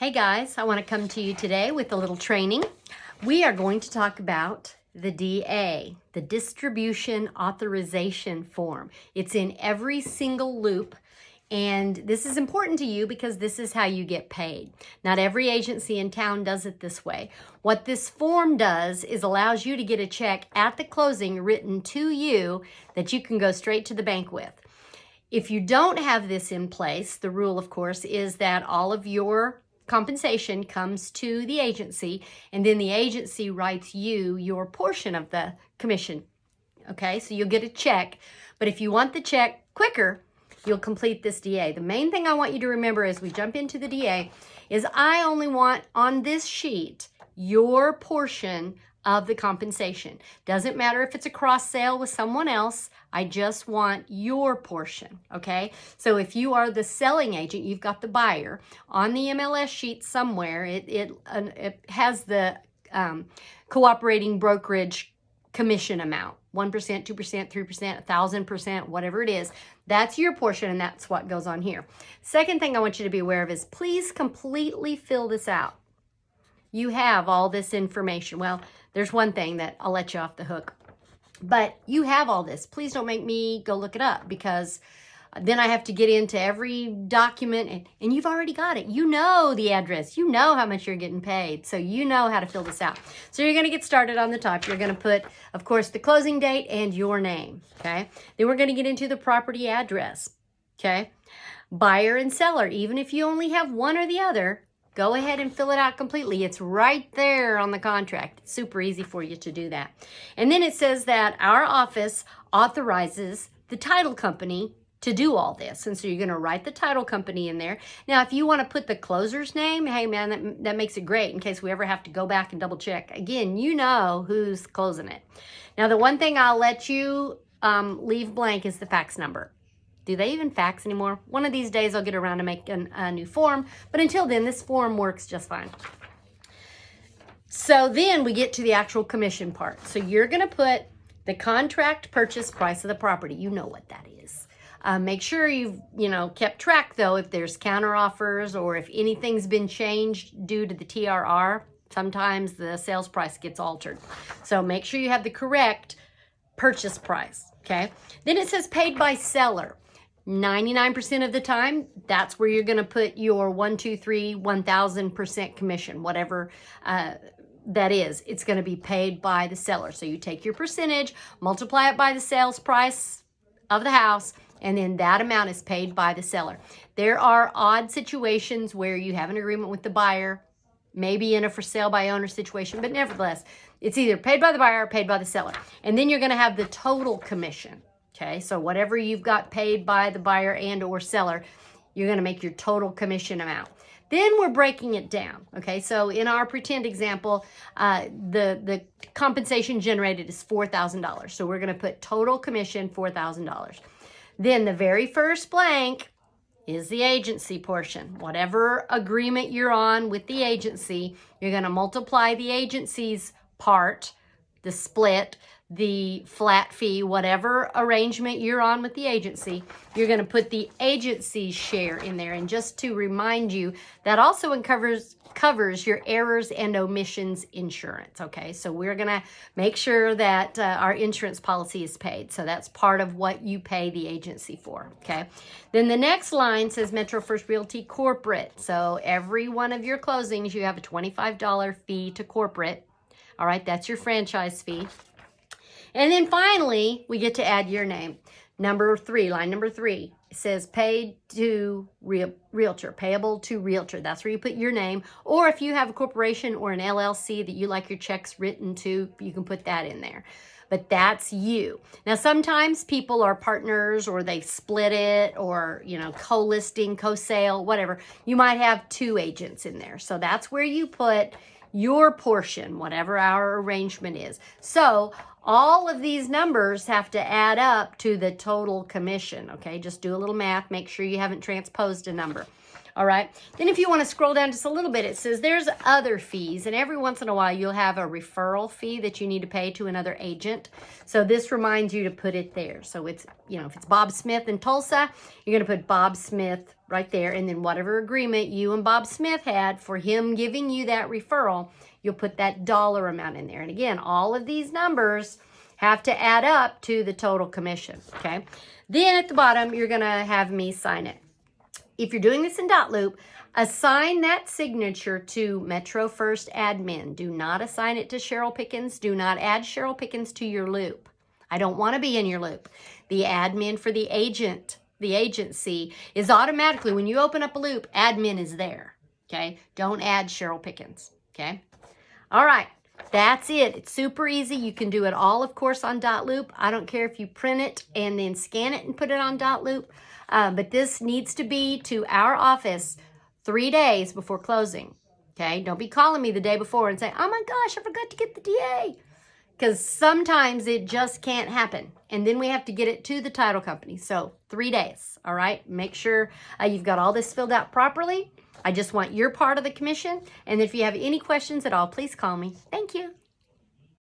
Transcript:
Hey guys, I want to come to you today with a little training. We are going to talk about the DA, the Distribution Authorization Form. It's in every single loop, and this is important to you because this is how you get paid. Not every agency in town does it this way. What this form does is allows you to get a check at the closing written to you that you can go straight to the bank with. If you don't have this in place, the rule, of course, is that all of your compensation comes to the agency, and then the agency writes you your portion of the commission. Okay, so you'll get a check, but if you want the check quicker, you'll complete this DA. The main thing I want you to remember as we jump into the DA is I only want on this sheet your portion of the compensation. Doesn't matter if it's a cross sale with someone else. I just want your portion, okay? So if you are the selling agent, you've got the buyer. On the MLS sheet somewhere, it has the cooperating brokerage commission amount. 1%, 2%, 3%, 1,000%, whatever it is. That's your portion, and that's what goes on here. Second thing I want you to be aware of is please completely fill this out. You have all this information. Well, there's one thing that I'll let you off the hook, but you have all this. Please don't make me go look it up, because then I have to get into every document, and you've already got it. You know the address. You know how much you're getting paid, so you know how to fill this out. So you're going to get started on the top. You're going to put, of course, the closing date and your name, okay? Then we're going to get into the property address, okay? Buyer and seller, even if you only have one or the other, go ahead and fill it out completely. It's right there on the contract. It's super easy for you to do that. And then it says that our office authorizes the title company to do all this. And so you're going to write the title company in there. Now, if you want to put the closer's name, hey man, that makes it great in case we ever have to go back and double check. Again, you know who's closing it. Now, the one thing I'll let you leave blank is the fax number. Do they even fax anymore? One of these days I'll get around to make a new form, but until then, this form works just fine. So then we get to the actual commission part. So you're going to put the contract purchase price of the property. You know what that is. Make sure you've kept track, though, if there's counter offers or if anything's been changed due to the TRR. Sometimes the sales price gets altered. So make sure you have the correct purchase price, okay? Then it says paid by seller. 99% of the time, that's where you're going to put your 1, 2, 3, 1,000% commission, whatever that is. It's going to be paid by the seller. So you take your percentage, multiply it by the sales price of the house, and then that amount is paid by the seller. There are odd situations where you have an agreement with the buyer, maybe in a for sale by owner situation, but nevertheless, it's either paid by the buyer or paid by the seller. And then you're going to have the total commission. Okay, so whatever you've got paid by the buyer and or seller, you're going to make your total commission amount. Then we're breaking it down. Okay, so in our pretend example, the compensation generated is $4,000. So we're going to put total commission $4,000. Then the very first blank is the agency portion. Whatever agreement you're on with the agency, you're going to multiply the agency's part, the split, the flat fee, whatever arrangement you're on with the agency, you're going to put the agency's share in there. And just to remind you, that also covers your errors and omissions insurance, okay? So we're going to make sure that our insurance policy is paid. So that's part of what you pay the agency for, okay? Then the next line says Metro First Realty Corporate. So every one of your closings, you have a $25 fee to corporate. All right, that's your franchise fee. And then finally, we get to add your name. Number 3, line number 3, it says paid to realtor, payable to realtor. That's where you put your name. Or if you have a corporation or an LLC that you like your checks written to, you can put that in there. But that's you. Now, sometimes people are partners or they split it or, co-listing, co-sale, whatever. You might have 2 agents in there. So that's where you put your portion, whatever our arrangement is. So all of these numbers have to add up to the total commission, okay? Just do a little math. Make sure you haven't transposed a number. All right. Then if you want to scroll down just a little bit, it says there's other fees. And every once in a while, you'll have a referral fee that you need to pay to another agent. So this reminds you to put it there. So it's, if it's Bob Smith in Tulsa, you're going to put Bob Smith right there. And then whatever agreement you and Bob Smith had for him giving you that referral, you'll put that dollar amount in there. And again, all of these numbers have to add up to the total commission. Okay. Then at the bottom, you're going to have me sign it. If you're doing this in .loop, assign that signature to Metro First admin. Do not assign it to Cheryl Pickens. Do not add Cheryl Pickens to your loop. I don't want to be in your loop. The admin for the agency is automatically, when you open up a loop, admin is there. Okay? Don't add Cheryl Pickens. Okay? All right. That's it. It's super easy. You can do it all, of course, on .loop. I don't care if you print it and then scan it and put it on .loop. But this needs to be to our office 3 days before closing. Okay? Don't be calling me the day before and say, oh my gosh, I forgot to get the DA. Because sometimes it just can't happen. And then we have to get it to the title company. So 3 days. All right? Make sure you've got all this filled out properly. I just want your part of the commission. And if you have any questions at all, please call me. Thank you.